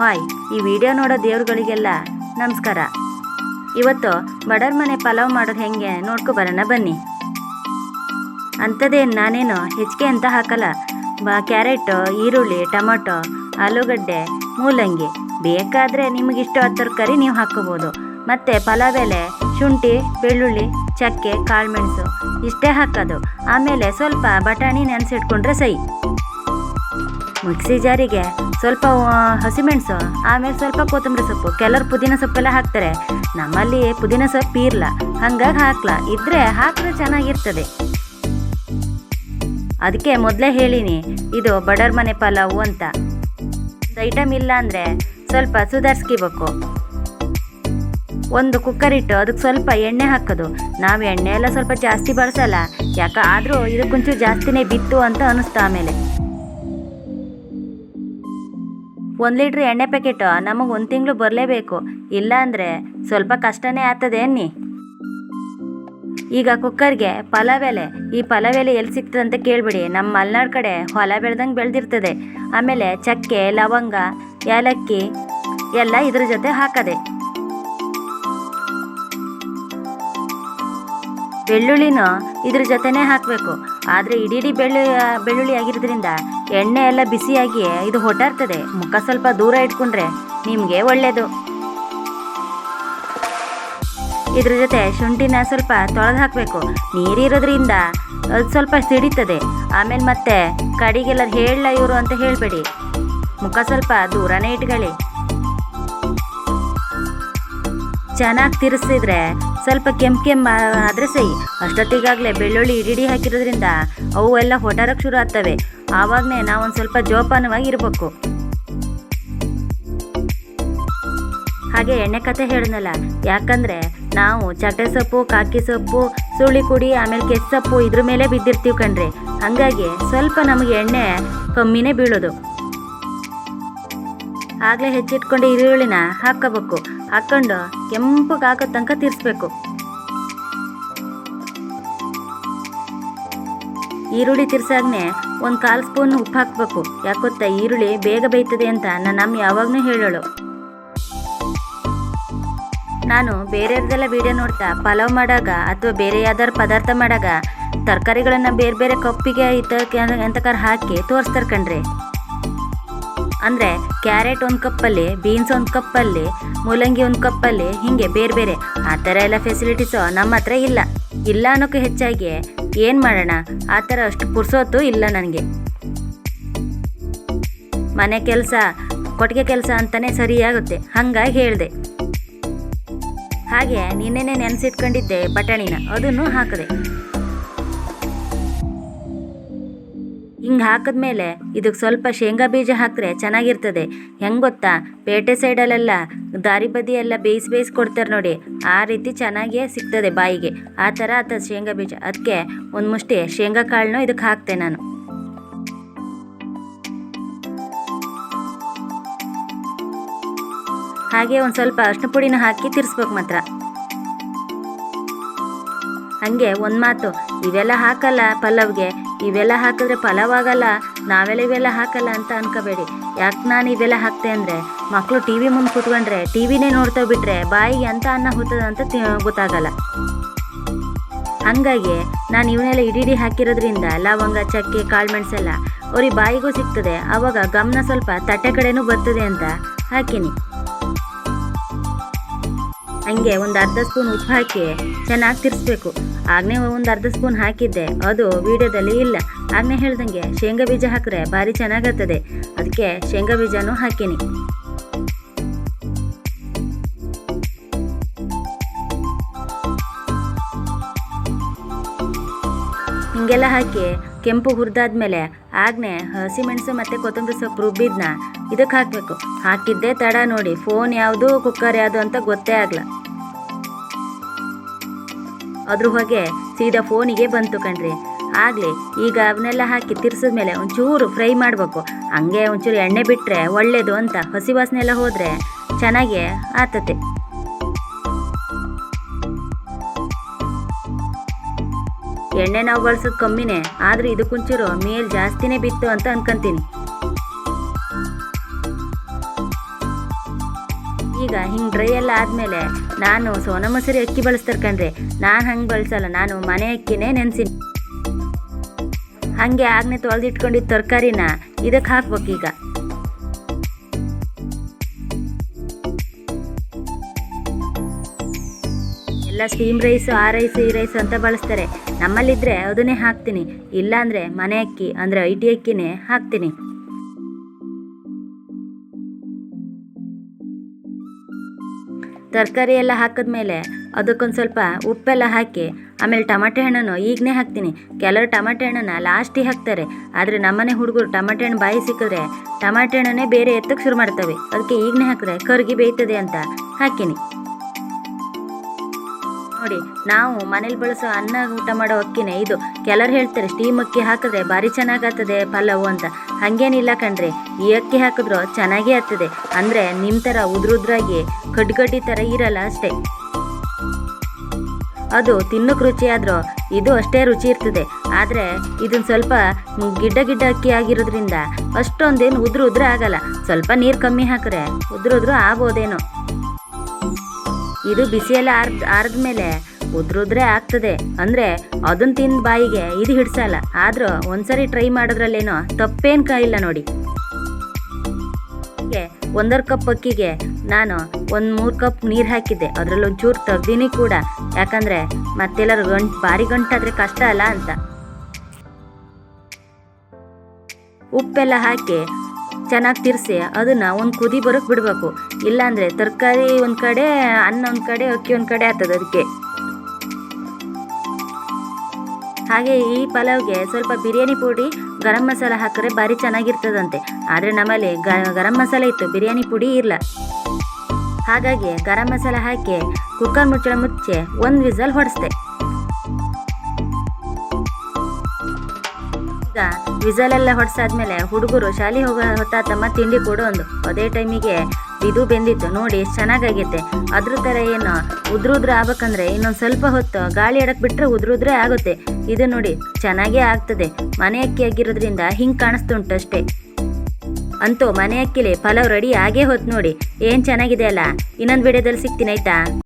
Hi, ಈ video ನೋಡೋ ದೇವ್ರುಗಳಿಗೆಲ್ಲ ನಮಸ್ಕಾರ. ಇವತ್ತು ಬಡವ್ರ ಮನೆ ಪಲಾವ್ ಮಾಡೋದು ಹೆಂಗೆ ನೋಡ್ಕೊ ಬರೋಣ ಬನ್ನಿ. ಅಂಥದ್ದೇನು ನಾನೇನು ಹೆಚ್ಚಿಗೆ ಅಂತ ಹಾಕಲ್ಲ. ಕ್ಯಾರೆಟು, ಈರುಳ್ಳಿ, ಟೊಮೊಟೊ, ಆಲೂಗಡ್ಡೆ, ಮೂಲಂಗಿ, ಬೇಕಾದರೆ ನಿಮಗಿಷ್ಟ ತರಕಾರಿ ನೀವು ಹಾಕ್ಕೋಬೋದು. ಮತ್ತು ಪಲಾವ್ ಎಲೆ, ಶುಂಠಿ, ಬೆಳ್ಳುಳ್ಳಿ, ಚಕ್ಕೆ, ಕಾಳುಮೆಣಸು ಇಷ್ಟೇ ಹಾಕೋದು. ಆಮೇಲೆ ಸ್ವಲ್ಪ ಬಟಾಣಿ ನೆನೆಸಿಟ್ಕೊಂಡ್ರೆ ಸೈ. ಮಿಕ್ಸಿ ಜಾರಿಗೆ ಸ್ವಲ್ಪ ಹಸಿಮೆಣಸು, ಆಮೇಲೆ ಸ್ವಲ್ಪ ಕೊತ್ತಂಬರಿ ಸೊಪ್ಪು, ಕೆಲವರು ಪುದೀನ ಸೊಪ್ಪೆಲ್ಲ ಹಾಕ್ತಾರೆ. ನಮ್ಮಲ್ಲಿ ಪುದೀನ ಸೊಪ್ಪು ಇರಲ್ಲ, ಹಾಗಾಗಿ ಹಾಕ್ಲ. ಇದ್ದರೆ ಹಾಕಿದ್ರೆ ಚೆನ್ನಾಗಿರ್ತದೆ. ಅದಕ್ಕೆ ಮೊದಲೇ ಹೇಳಿನಿ, ಇದು ಬಡವ್ರ ಮನೆ ಪಲಾವು ಅಂತ. ಐಟಮ್ ಇಲ್ಲ ಅಂದರೆ ಸ್ವಲ್ಪ ಸುಧಾರಿಸ್ಕೋಬೇಕು. ಒಂದು ಕುಕ್ಕರ್ ಇಟ್ಟು ಅದಕ್ಕೆ ಸ್ವಲ್ಪ ಎಣ್ಣೆ ಹಾಕೋದು. ನಾವು ಎಣ್ಣೆ ಎಲ್ಲ ಸ್ವಲ್ಪ ಜಾಸ್ತಿ ಬಳಸಲ್ಲ, ಆದರೂ ಇದಕ್ಕೊಂಚೂರು ಜಾಸ್ತಿನೇ ಬಿತ್ತು ಅಂತ ಅನ್ನಿಸ್ತಾ. ಆಮೇಲೆ 1 ಲೀಟ್ರ್ ಎಣ್ಣೆ ಪ್ಯಾಕೆಟು ನಮಗೆ 1 ತಿಂಗಳು ಬರಲೇಬೇಕು. ಇಲ್ಲಾಂದರೆ ಸ್ವಲ್ಪ ಕಷ್ಟನೇ ಆಗ್ತದೆ ಅನ್ನಿ. ಈಗ ಕುಕ್ಕರ್ಗೆ ಪಲಾವ್ ಎಲೆ, ಈ ಪಲಾವ್ ಎಲೆ ಎಲ್ಲಿ ಸಿಗ್ತದೆ ಅಂತ ಕೇಳಿಬಿಡಿ. ನಮ್ಮ ಮಲೆನಾಡು ಕಡೆ ಹೊಲ ಬೆಳ್ದಂಗೆ ಬೆಳೆದಿರ್ತದೆ. ಆಮೇಲೆ ಚಕ್ಕೆ, ಲವಂಗ, ಏಲಕ್ಕಿ ಎಲ್ಲ ಇದ್ರ ಜೊತೆ ಹಾಕದೆ. ಬೆಳ್ಳುಳ್ಳಿನೂ ಇದ್ರ ಜೊತೆನೇ ಹಾಕಬೇಕು. ಆದರೆ ಇಡೀ ಬೆಳ್ಳುಳ್ಳಿ ಆಗಿರೋದ್ರಿಂದ ಎಣ್ಣೆ ಎಲ್ಲ ಬಿಸಿಯಾಗಿ ಇದು ಹೊಟ್ಟಾರ್ತದೆ. ಮುಖ ಸ್ವಲ್ಪ ದೂರ ಇಟ್ಕೊಂಡ್ರೆ ನಿಮಗೆ ಒಳ್ಳೆಯದು. ಇದ್ರ ಜೊತೆ ಶುಂಠಿನ ಸ್ವಲ್ಪ ತೊಳೆದು ಹಾಕಬೇಕು. ನೀರಿರೋದ್ರಿಂದ ಅದು ಸ್ವಲ್ಪ ಸಿಡಿತದೆ. ಆಮೇಲೆ ಮತ್ತೆ ಕಡಿಗೆಲ್ಲ ಹೇಳಲ್ಲ ಇವರು ಅಂತ ಹೇಳಬೇಡಿ. ಮುಖ ಸ್ವಲ್ಪ ದೂರನೇ ಇಟ್ಕೊಳ್ಳಿ. ಚೆನ್ನಾಗಿ ತಿರ್ಸಿದ್ರೆ ಸ್ವಲ್ಪ ಕೆಂಪು ಆದರೆ ಸೈ. ಅಷ್ಟೊತ್ತಿಗಾಗಲೇ ಬೆಳ್ಳುಳ್ಳಿ ಇಡೀ ಹಾಕಿರೋದ್ರಿಂದ ಅವು ಎಲ್ಲ ಹೊಟಾರಕ್ಕೆ ಶುರು ಆಗ್ತವೆ. ಆವಾಗಲೇ ನಾವೊಂದು ಸ್ವಲ್ಪ ಜೋಪಾನವಾಗಿ ಇರಬೇಕು. ಹಾಗೆ ಎಣ್ಣೆ ಕತೆ ಹೇಳಿದ್ನಲ್ಲ, ಯಾಕಂದರೆ ನಾವು ಚಟ್ಟೆ ಸೊಪ್ಪು, ಕಾಕಿ ಸೊಪ್ಪು, ಸುಳ್ಳಿ ಕುಡಿ, ಆಮೇಲೆ ಕೆಸ್ಸು ಸೊಪ್ಪು ಇದ್ರ ಮೇಲೆ ಬಿದ್ದಿರ್ತೀವಿ ಕಣ್ರಿ. ಹಾಗಾಗಿ ಸ್ವಲ್ಪ ನಮಗೆ ಎಣ್ಣೆ ಕಮ್ಮಿನೇ ಬೀಳೋದು. ಆಗಲೇ ಹೆಚ್ಚಿಟ್ಕೊಂಡು ಈರುಳ್ಳಿನ ಹಾಕ್ಕೋಬೇಕು. ಹಾಕ್ಕೊಂಡು ಕೆಂಪಗೆ ಹಾಕೋ ತನಕ ತಿರ್ಸ್ಬೇಕು. ಈರುಳ್ಳಿ ತಿರ್ಸಾಗ್ನೆ 1/4 ಸ್ಪೂನ್ ಉಪ್ಪು ಹಾಕಬೇಕು. ಯಾಕೊತ್ತಾ, ಈರುಳ್ಳಿ ಬೇಗ ಬೇಯ್ತದೆ ಅಂತ ನನ್ನ ಅಮ್ಮ ಯಾವಾಗಲೂ ಹೇಳೋಳು. ನಾನು ಬೇರೆಯವ್ರದ್ದೆಲ್ಲ ವಿಡಿಯೋ ನೋಡ್ತಾ ಪಲಾವ್ ಮಾಡಾಗ ಅಥವಾ ಬೇರೆ ಯಾವ್ದಾರು ಪದಾರ್ಥ ಮಾಡಾಗ ತರಕಾರಿಗಳನ್ನು ಬೇರೆ ಬೇರೆ ಕಪ್ಪಿಗೆ ಎಂತಕಾರ ಹಾಕಿ ತೋರಿಸ್ತಾರೆ ಕಣ್ರಿ. ಅಂದರೆ ಕ್ಯಾರೆಟ್ 1 ಕಪ್ಪಲ್ಲಿ, ಬೀನ್ಸ್ 1 ಕಪ್ಪಲ್ಲಿ, ಮೂಲಂಗಿ 1 ಕಪ್ಪಲ್ಲಿ, ಹೀಗೆ ಬೇರೆ ಬೇರೆ ಆ ಥರ ಎಲ್ಲ ಫೆಸಿಲಿಟೀಸು ನಮ್ಮ ಹತ್ರ ಇಲ್ಲ. ಇಲ್ಲ ಅನ್ನೋಕ್ಕೆ ಹೆಚ್ಚಾಗಿ ಏನು ಮಾಡೋಣ, ಆ ಥರ ಅಷ್ಟು ಪುರ್ಸೋತು ಇಲ್ಲ ನನಗೆ. ಮನೆ ಕೆಲಸ, ಕೊಟ್ಟಿಗೆ ಕೆಲಸ ಅಂತಲೇ ಸರಿಯಾಗುತ್ತೆ. ಹಾಗಾಗಿ ಹೇಳಿದೆ. ಹಾಗೆ ನಿನ್ನೆನೆ ನೆನೆಸಿಟ್ಕೊಂಡಿದ್ದೆ ಬಟಾಣಿನ, ಅದನ್ನು ಹಾಕಿದೆ. ಹಿಂಗೆ ಹಾಕಿದ್ಮೇಲೆ ಇದಕ್ಕೆ ಸ್ವಲ್ಪ ಶೇಂಗಾ ಬೀಜ ಹಾಕಿದ್ರೆ ಚೆನ್ನಾಗಿರ್ತದೆ. ಹೆಂಗೆ ಗೊತ್ತಾ, ಪೇಟೆ ಸೈಡಲ್ಲೆಲ್ಲ ದಾರಿ ಬದಿ ಎಲ್ಲ ಬೇಯಿಸಿ ಕೊಡ್ತಾರೆ ನೋಡಿ, ಆ ರೀತಿ ಚೆನ್ನಾಗಿಯೇ ಸಿಗ್ತದೆ ಬಾಯಿಗೆ. ಆ ಥರ ಆಗ್ತದೆ ಶೇಂಗಾ ಬೀಜ. ಅದಕ್ಕೆ 1 ಮುಷ್ಟಿ ಶೇಂಗಾ ಕಾಳನ್ನು ಇದಕ್ಕೆ ಹಾಕ್ತೆ ನಾನು. ಹಾಗೆ ಒಂದು ಸ್ವಲ್ಪ ಅರಿಶಿನ ಪುಡಿನ ಹಾಕಿ ತಿರ್ಸ್ಬೇಕು ಮಾತ್ರ. ಹಾಗೆ ಒಂದು ಮಾತು, ಇವೆಲ್ಲ ಹಾಕಲ್ಲ ಪಲಾವ್ಗೆ, ಇವೆಲ್ಲ ಹಾಕಿದ್ರೆ ಪಲಾವ್ ಆಗಲ್ಲ, ನಾವೆಲ್ಲ ಇವೆಲ್ಲ ಹಾಕಲ್ಲ ಅಂತ ಅನ್ಕೋಬೇಡಿ. ಯಾಕೆ ನಾನು ಇವೆಲ್ಲ ಹಾಕ್ತೆ ಅಂದರೆ, ಮಕ್ಕಳು ಟಿ ವಿ ಮುಂದೆ ಕೂತ್ಕೊಂಡ್ರೆ ಟಿವಿನೇ ನೋಡ್ತಾ ಬಿಟ್ರೆ ಬಾಯಿಗೆ ಅಂತ ಅನ್ನ ಹೋಗ್ತದ ಅಂತ ಗೊತ್ತಾಗಲ್ಲ. ಹಾಗಾಗಿ ನಾನು ಇವನ್ನೆಲ್ಲ ಇಡೀ ಹಾಕಿರೋದ್ರಿಂದ ಲವಂಗ, ಚಕ್ಕೆ, ಕಾಳುಮೆಣಸೆಲ್ಲ ಅವ್ರಿಗೆ ಬಾಯಿಗೂ ಸಿಗ್ತದೆ. ಆವಾಗ ಗಮನ ಸ್ವಲ್ಪ ತಟ್ಟೆ ಕಡೆನೂ ಬರ್ತದೆ ಅಂತ ಹಾಕಿನಿ. ಹಂಗೆ ಒಂದು ಅರ್ಧ ಸ್ಪೂನ್ ಉಪ್ಪು ಹಾಕಿ ಚೆನ್ನಾಗಿ ತಿರ್ಸ್ಬೇಕು. ಆಗಲೇ ಒಂದು ಅರ್ಧ ಸ್ಪೂನ್ ಹಾಕಿದ್ದೆ, ಅದು ವಿಡಿಯೋದಲ್ಲಿ ಇಲ್ಲ. ಆಗಲೇ ಹೇಳ್ದಂಗೆ ಶೇಂಗಾ ಬೀಜ ಹಾಕಿದ್ರೆ ಭಾರಿ ಚೆನ್ನಾಗಿರ್ತದೆ. ಅದಕ್ಕೆ ಶೇಂಗಾ ಬೀಜನೂ ಹಾಕಿನಿ. ಹಿಂಗೆಲ್ಲ ಹಾಕಿ ಕೆಂಪು ಹುರಿದಾದ್ಮೇಲೆ ಆಗಲೇ ಹಸಿಮೆಣಸು ಮತ್ತು ಕೊತ್ತಂಬರಿ ಸೊಪ್ಪು ರುಬ್ಬಿದ್ನ ಇದಕ್ಕೆ ಹಾಕಬೇಕು. ಹಾಕಿದ್ದೆ ತಡ ನೋಡಿ, ಫೋನ್ ಯಾವುದು ಕುಕ್ಕರ್ ಯಾವುದು ಅಂತ ಗೊತ್ತೇ ಆಗಲ್ಲ. ಅದ್ರ ಹೊಗೆ ಸೀದಾ ಫೋನಿಗೆ ಬಂತು ಕಣ್ರಿ. ಆಗಲಿ ಈಗ ಅವನ್ನೆಲ್ಲ ಹಾಕಿ ತಿರ್ಸಿದ್ಮೇಲೆ ಒಂಚೂರು ಫ್ರೈ ಮಾಡಬೇಕು. ಹಂಗೆ ಒಂಚೂರು ಎಣ್ಣೆ ಬಿಟ್ಟರೆ ಒಳ್ಳೆಯದು ಅಂತ. ಹಸಿ ವಾಸನೆ ಎಲ್ಲ ಹೋದರೆ ಚೆನ್ನಾಗೇ ಆತತೆ. ಎಣ್ಣೆ ನಾವು ಬಳಸೋದು ಕಮ್ಮಿನೇ, ಆದರೆ ಇದಕ್ಕೊಂಚೂರು ಮೇಲ್ ಜಾಸ್ತಿನೇ ಬಿತ್ತು ಅಂತ ಅನ್ಕೊಂತೀನಿ. ಈಗ ಹಿಂಗೆ ಡ್ರೈ ಎಲ್ಲ ಆದಮೇಲೆ ನಾನು ಸೋನಾ ಮಸೂರಿ ಅಕ್ಕಿ ಬಳಸ್ತಾರೆ ಕಣ್ರಿ. ನಾನು ಹಂಗೆ ಬಳಸಲ್ಲ, ನಾನು ಮನೆ ಅಕ್ಕಿನೇ ನೆನೆಸಿನಿ. ಹಾಗೆ ಆಗನೆ ತೊಳೆದಿಟ್ಕೊಂಡಿದ್ದ ತರಕಾರಿನ ಇದಕ್ಕೆ ಹಾಕ್ಬೇಕು. ಈಗ ಎಲ್ಲ ಸ್ಟೀಮ್ ರೈಸು, ಆ ರೈಸು ಈ ರೈಸು ಅಂತ ಬಳಸ್ತಾರೆ. ನಮ್ಮಲ್ಲಿದ್ದರೆ ಅದನ್ನೇ ಹಾಕ್ತೀನಿ, ಇಲ್ಲಾಂದರೆ ಮನೆ ಅಕ್ಕಿ ಅಂದರೆ ಐಟಿ ಅಕ್ಕಿನೇ ಹಾಕ್ತೀನಿ. ತರಕಾರಿ ಎಲ್ಲ ಹಾಕಿದ್ಮೇಲೆ ಅದಕ್ಕೊಂದು ಸ್ವಲ್ಪ ಉಪ್ಪೆಲ್ಲ ಹಾಕಿ ಆಮೇಲೆ ಟಮಾಟೆ ಹಣ್ಣನ್ನು ಈಗನೇ ಹಾಕ್ತೀನಿ. ಕೆಲವರು ಟಮಾಟೆ ಹಣ್ಣನ್ನು ಲಾಸ್ಟಿಗೆ ಹಾಕ್ತಾರೆ, ಆದರೆ ನಮ್ಮನೆ ಹುಡುಗರು ಟಮಾಟೆ ಹಣ್ಣು ಬಾಯಿ ಸಿಕ್ಕಿದ್ರೆ ಟಮಾಟೆ ಹಣ್ಣನ್ನೇ ಬೇರೆ ಎತ್ತಕ್ಕೆ ಶುರು ಮಾಡ್ತವೆ. ಅದಕ್ಕೆ ಈಗನೇ ಹಾಕಿದ್ರೆ ಕರ್ಗಿ ಬೇಯ್ತದೆ ಅಂತ ಹಾಕಿನಿ. ನೋಡಿ, ನಾವು ಮನೇಲಿ ಬಳಸೋ ಅನ್ನ ಊಟ ಮಾಡೋ ಅಕ್ಕಿನೇ ಇದು. ಕೆಲವ್ರು ಹೇಳ್ತಾರೆ ಸ್ಟೀಮ್ ಅಕ್ಕಿ ಹಾಕಿದ್ರೆ ಭಾರಿ ಚೆನ್ನಾಗಾಗ್ತದೆ ಪಲಾವು ಅಂತ. ಹಾಗೇನಿಲ್ಲ ಕಣ್ರಿ, ಈ ಅಕ್ಕಿ ಹಾಕಿದ್ರು ಚೆನ್ನಾಗೇ ಆಗ್ತದೆ. ಅಂದರೆ ನಿಮ್ಮ ಥರ ಉದ್ರುದ್ರಾಗಿ ಕಡ್ಡಿ ಥರ ಇರಲ್ಲ ಅಷ್ಟೇ. ಅದು ತಿನ್ನೋಕೆ ರುಚಿ ಆದರೂ ಇದು ಅಷ್ಟೇ ರುಚಿ ಇರ್ತದೆ. ಆದರೆ ಇದನ್ನು ಸ್ವಲ್ಪ ಗಿಡ್ಡ ಅಕ್ಕಿ ಆಗಿರೋದ್ರಿಂದ ಅಷ್ಟೊಂದೇನು ಉದ್ರೆ ಆಗಲ್ಲ. ಸ್ವಲ್ಪ ನೀರು ಕಮ್ಮಿ ಹಾಕಿದ್ರೆ ಉದ್ರು ಆಗ್ಬೋದೇನೋ. ಇದು ಬಿಸಿಯೆಲ್ಲ ಆರಿದ್ಮೇಲೆ ಉದ್ರುದ್ರೆ ಆಗ್ತದೆ. ಅಂದರೆ ಅದನ್ನು ತಿಂದು ಬಾಯಿಗೆ ಇದು ಹಿಡ್ಸಲ್ಲ. ಆದರೂ ಒಂದ್ಸರಿ ಟ್ರೈ ಮಾಡೋದ್ರಲ್ಲೇನೋ ತಪ್ಪೇನು ಇಲ್ಲ ನೋಡಿ. ಹೀಗೆ 1.5 ಕಪ್ ಅಕ್ಕಿಗೆ ನಾನು 3 ಕಪ್ ನೀರು ಹಾಕಿದ್ದೆ. ಅದರಲ್ಲಿ ಒಂಚೂರು ತೆಗ್ದೀನಿ ಕೂಡ, ಯಾಕಂದರೆ ಮತ್ತೆಲ್ಲರೂ ಭಾರಿ ಗಂಟಾದರೆ ಕಷ್ಟ ಅಲ್ಲ ಅಂತ. ಉಪ್ಪೆಲ್ಲ ಹಾಕಿ ಚೆನ್ನಾಗಿ ತಿರ್ಸಿ ಅದನ್ನು ಒಂದು ಕುದಿ ಬರೋಕ್ಕೆ ಬಿಡಬೇಕು. ಇಲ್ಲಾಂದರೆ ತರಕಾರಿ ಒಂದು ಕಡೆ, ಅನ್ನ ಒಂದು ಕಡೆ, ಅಕ್ಕಿ ಒಂದು ಕಡೆ ಆಗ್ತದೆ. ಅದಕ್ಕೆ ಹಾಗೆ ಈ ಪಲಾವ್ಗೆ ಸ್ವಲ್ಪ ಬಿರಿಯಾನಿ ಪುಡಿ, ಗರಂ ಮಸಾಲ ಹಾಕಿದ್ರೆ ಭಾರಿ ಚೆನ್ನಾಗಿರ್ತದಂತೆ. ಆದರೆ ನಮ್ಮಲ್ಲಿ ಗರಂ ಮಸಾಲೆ ಇತ್ತು, ಬಿರಿಯಾನಿ ಪುಡಿ ಇಲ್ಲ. ಹಾಗಾಗಿ ಗರಂ ಮಸಾಲ ಹಾಕಿ ಕುಕ್ಕರ್ ಮುಚ್ಚಳ ಮುಚ್ಚಿ 1 ವಿಸಲ್ ಹೊಡೆಸ್ದೆ. ಈಗ ವಿಸಲೆಲ್ಲ ಹೊಡ್ಸಾದ್ಮೇಲೆ ಹುಡುಗರು ಶಾಲೆ ಹೋಗೋ ಹೊತ್ತಾತಮ್ಮ ತಿಂಡಿ ಕೊಡು ಅಂದು. ಅದೇ ಟೈಮಿಗೆ ಇದು ಬೆಂದಿತ್ತು. ನೋಡಿ ಎಷ್ಟು ಚೆನ್ನಾಗಾಗೈತೆ. ಅದ್ರ ಥರ ಏನು ಉದ್ರುದ್ರೆ ಆಗ್ಬೇಕಂದ್ರೆ ಇನ್ನೊಂದು ಸ್ವಲ್ಪ ಹೊತ್ತು ಗಾಳಿ ಆಡಕ್ಕೆ ಬಿಟ್ಟರೆ ಉದ್ರುದ್ರೆ ಆಗುತ್ತೆ. ಇದು ನೋಡಿ ಚೆನ್ನಾಗೇ ಆಗ್ತದೆ. ಮನೆ ಅಕ್ಕಿ ಆಗಿರೋದ್ರಿಂದ ಹಿಂಗೆ ಕಾಣಿಸ್ತುಂಟು ಅಷ್ಟೇ. ಅಂತೂ ಮನೆ ಅಕ್ಕಿಲಿ ಪಲಾವ್ ರೆಡಿ ಆಗೇ ಹೊತ್ತು ನೋಡಿ. ಏನು ಚೆನ್ನಾಗಿದೆ ಅಲ್ಲ. ಇನ್ನೊಂದು ವಿಡಿಯೋದಲ್ಲಿ ಸಿಗ್ತೀನಿ ಆಯಿತಾ.